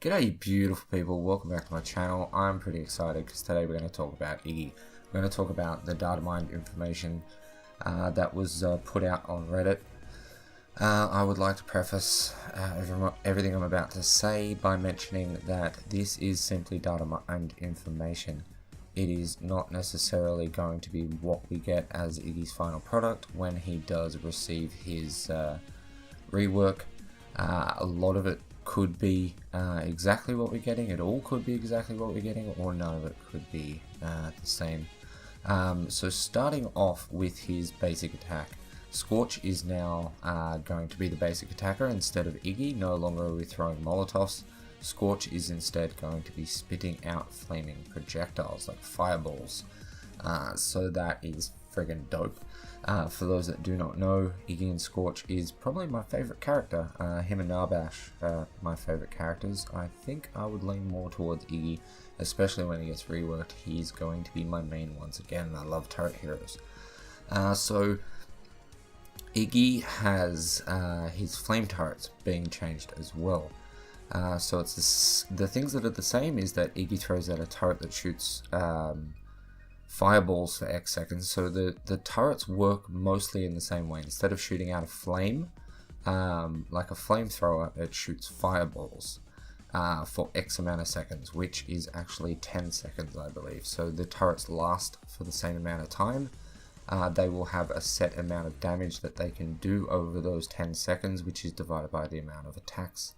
G'day you beautiful people, welcome back to my channel. I'm pretty excited because today we're going to talk about Iggy. We're going to talk about the data mined information that was put out on Reddit. I would like to preface everything I'm about to say by mentioning that this is simply data mined information. It is not necessarily going to be what we get as Iggy's final product when he does receive his rework. A lot of it could be exactly what we're getting, it all could be exactly what we're getting, or none of it could be the same. So starting off with his basic attack, Scorch is now going to be the basic attacker instead of Iggy. No longer are we throwing Molotovs. Scorch is instead going to be spitting out flaming projectiles like fireballs. So that is friggin' dope. For those that do not know, Iggy and Scorch is probably my favourite character. Him and Narbash are my favourite characters. I think I would lean more towards Iggy, especially when he gets reworked. He's going to be my main once again. I love turret heroes. So Iggy has his flame turrets being changed as well. So it's the things that are the same is that Iggy throws out a turret that shoots fireballs for X seconds. So the turrets work mostly in the same way. Instead of shooting out a flame, like a flamethrower, it shoots fireballs for X amount of seconds, which is actually 10 seconds, I believe. So the turrets last for the same amount of time. They will have a set amount of damage that they can do over those 10 seconds, which is divided by the amount of attacks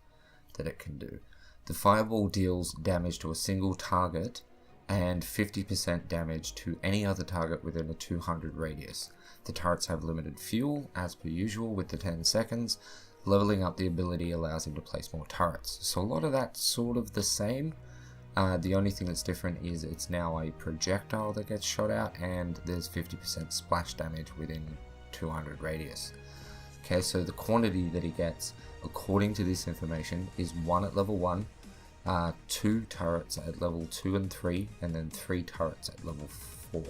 that it can do. The fireball deals damage to a single target and 50% damage to any other target within a 200 radius. The turrets have limited fuel, as per usual with the 10 seconds. Leveling up the ability allows him to place more turrets. So a lot of that's sort of the same. The only thing that's different is it's now a projectile that gets shot out, and there's 50% splash damage within 200 radius. Okay, so the quantity that he gets, according to this information, is 1 at level 1, 2 turrets at level 2 and 3, and then 3 turrets at level 4.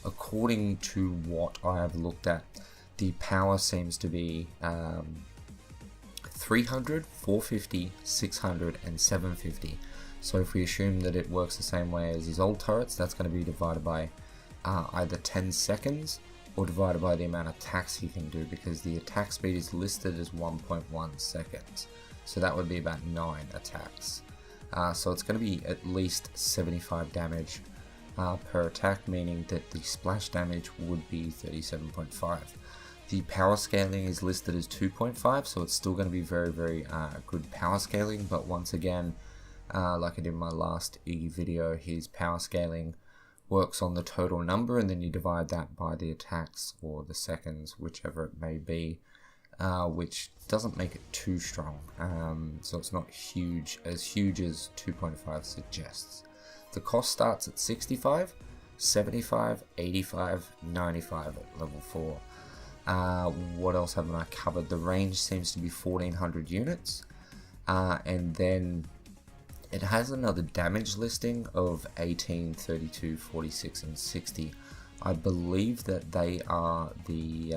According to what I have looked at, the power seems to be 300, 450, 600, and 750. So if we assume that it works the same way as his old turrets, that's going to be divided by either 10 seconds or divided by the amount of attacks he can do, because the attack speed is listed as 1.1 seconds. So that would be about 9 attacks. So it's going to be at least 75 damage per attack, meaning that the splash damage would be 37.5. The power scaling is listed as 2.5, so it's still going to be very, very good power scaling. But once again, like I did in my last Iggy video, his power scaling works on the total number, and then you divide that by the attacks or the seconds, whichever it may be, which doesn't make it too strong. So it's not as huge as 2.5 suggests. The cost starts at 65, 75, 85, 95 at level 4. What else haven't I covered? The range seems to be 1400 units, and then it has another damage listing of 18, 32, 46, and 60. I believe that they are the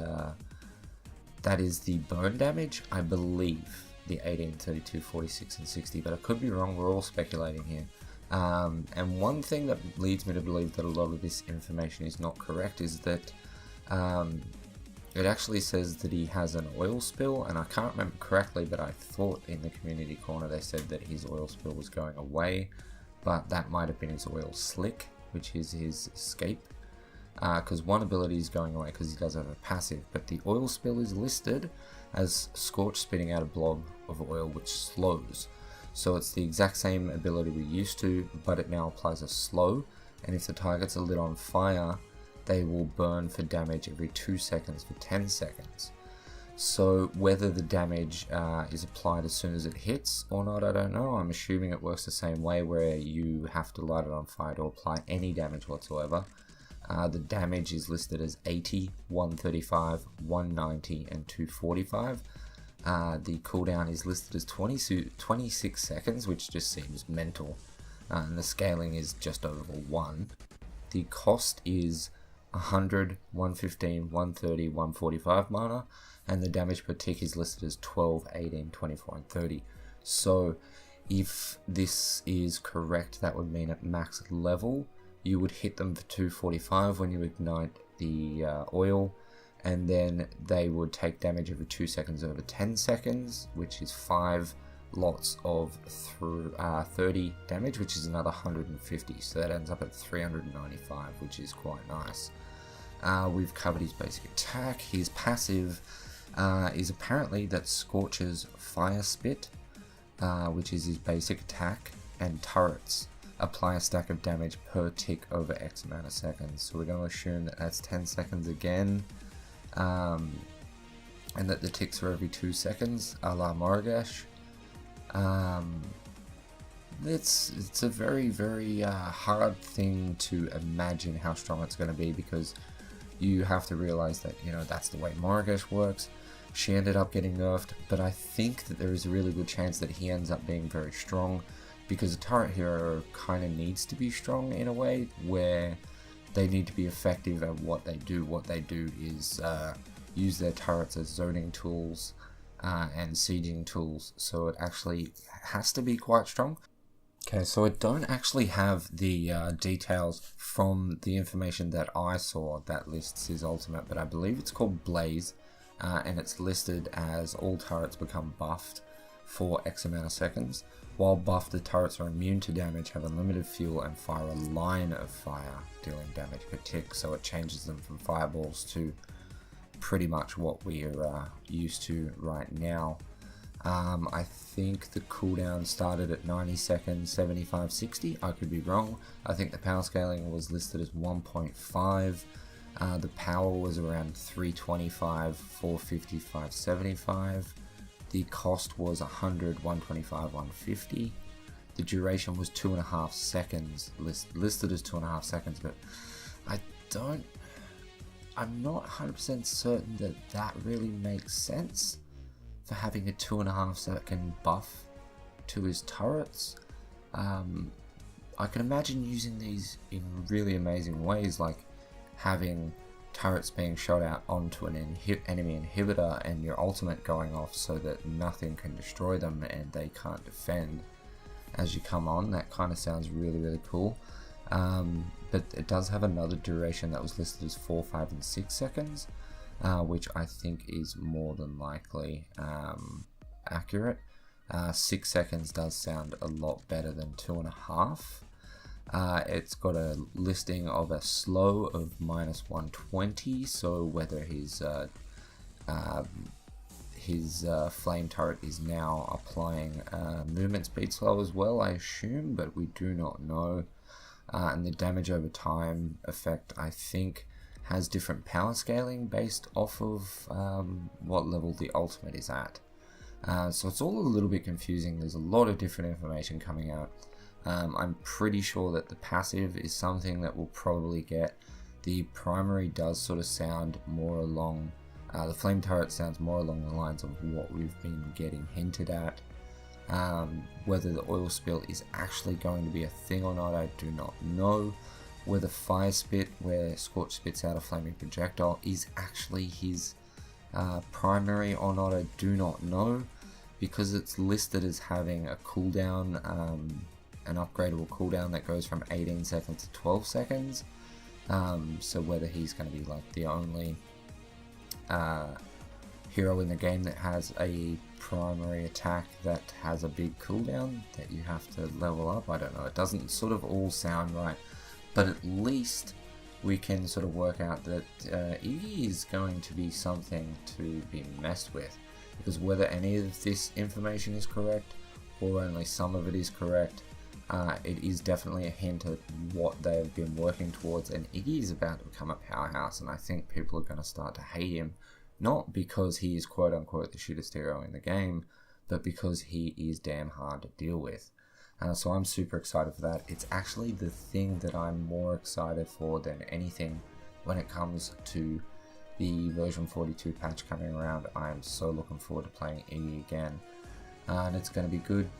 that is the burn damage. I believe the 18, 32, 46, and 60, but I could be wrong. We're all speculating here. And one thing that leads me to believe that a lot of this information is not correct is that it actually says that he has an oil spill, and I can't remember correctly, but I thought in the community corner they said that his oil spill was going away, but that might have been his oil slick, which is his escape, because one ability is going away because he does have a passive, but the oil spill is listed as Scorch spitting out a blob of oil which slows. So it's the exact same ability we used to, but it now applies a slow, and if the targets are lit on fire, they will burn for damage every 2 seconds for 10 seconds. So whether the damage is applied as soon as it hits or not, I don't know. I'm assuming it works the same way, where you have to light it on fire to apply any damage whatsoever. The damage is listed as 80, 135, 190, and 245. The cooldown is listed as 26 seconds, which just seems mental. And the scaling is just over 1. The cost is 100, 115, 130, 145 mana, and the damage per tick is listed as 12, 18, 24, and 30. So If this is correct, that would mean at max level you would hit them for 245 when you ignite the oil, and then they would take damage every 2 seconds over 10 seconds, which is 5 lots of 30 damage, which is another 150, so that ends up at 395, which is quite nice. We've covered his basic attack. His passive is apparently that Scorch's Fire Spit, which is his basic attack, and turrets apply a stack of damage per tick over X amount of seconds. So we're going to assume that that's 10 seconds again, and that the ticks are every 2 seconds, a la Morgash. It's a very, very hard thing to imagine how strong it's going to be, because you have to realize that, you know, that's the way Morgash works. She ended up getting nerfed, but I think that there is a really good chance that he ends up being very strong, because a turret hero kind of needs to be strong in a way where they need to be effective at what they do. What they do is use their turrets as zoning tools and sieging tools, so it actually has to be quite strong. Okay, so I don't actually have the details from the information that I saw that lists his ultimate, but I believe it's called Blaze, and it's listed as all turrets become buffed for X amount of seconds. While buffed, the turrets are immune to damage, have unlimited fuel, and fire a line of fire, dealing damage per tick, so it changes them from fireballs to pretty much what we are used to right now. I think the cooldown started at 90 seconds, 75, 60. I could be wrong. I think the power scaling was listed as 1.5. The power was around 325, 450, 575. The cost was 100, 125, 150. The duration was 2.5 seconds, listed as 2.5 seconds, but I'm not 100% certain that that really makes sense for having a 2.5 second buff to his turrets. I can imagine using these in really amazing ways, like having turrets being shot out onto an enemy inhibitor and your ultimate going off so that nothing can destroy them and they can't defend as you come on. That kind of sounds really, really cool. But it does have another duration that was listed as 4, 5, and 6 seconds, which I think is more than likely accurate. 6 seconds does sound a lot better than 2.5. It's got a listing of a slow of -120, so whether his flame turret is now applying movement speed slow as well, I assume, but we do not know. And the damage over time effect, I think, has different power scaling based off of what level the ultimate is at. So it's all a little bit confusing. There's a lot of different information coming out. I'm pretty sure that the passive is something that we'll probably get. The primary does sort of sound more along, the flame turret sounds more along the lines of what we've been getting hinted at. Whether the oil spill is actually going to be a thing or not, I do not know. Whether Fire Spit, where Scorch spits out a flaming projectile, is actually his primary or not, I do not know, because it's listed as having a cooldown, an upgradable cooldown that goes from 18 seconds to 12 seconds. So whether he's going to be like the only hero in the game that has a primary attack that has a big cooldown that you have to level up, I don't know. It doesn't sort of all sound right, but at least we can sort of work out that Iggy is going to be something to be messed with, because whether any of this information is correct or only some of it is correct, it is definitely a hint at what they've been working towards, and Iggy is about to become a powerhouse, and I think people are going to start to hate him, not because he is quote unquote the shittest hero in the game, but because he is damn hard to deal with. So I'm super excited for that. It's actually the thing that I'm more excited for than anything when it comes to the version 42 patch coming around. I am so looking forward to playing Iggy again, and it's going to be good.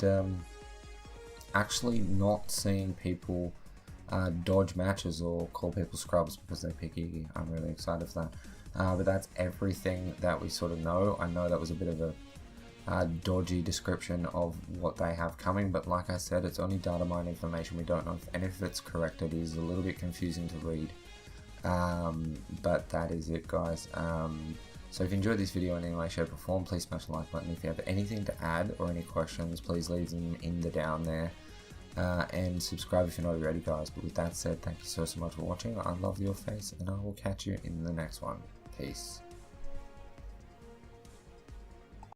Actually not seeing people dodge matches or call people scrubs because they pick Iggy. I'm really excited for that. But that's everything that we sort of know. I know that was a bit of dodgy description of what they have coming, but like I said, it's only data mine information. We don't know if any of it's correct. It is a little bit confusing to read, but that is it, guys. So if you enjoyed this video in any way, shape or form, please smash the like button. If you have anything to add or any questions, please leave them in the down there, and subscribe if you're not already, guys. But with that said, thank you so much for watching. I love your face, and I will catch you in the next one. Peace.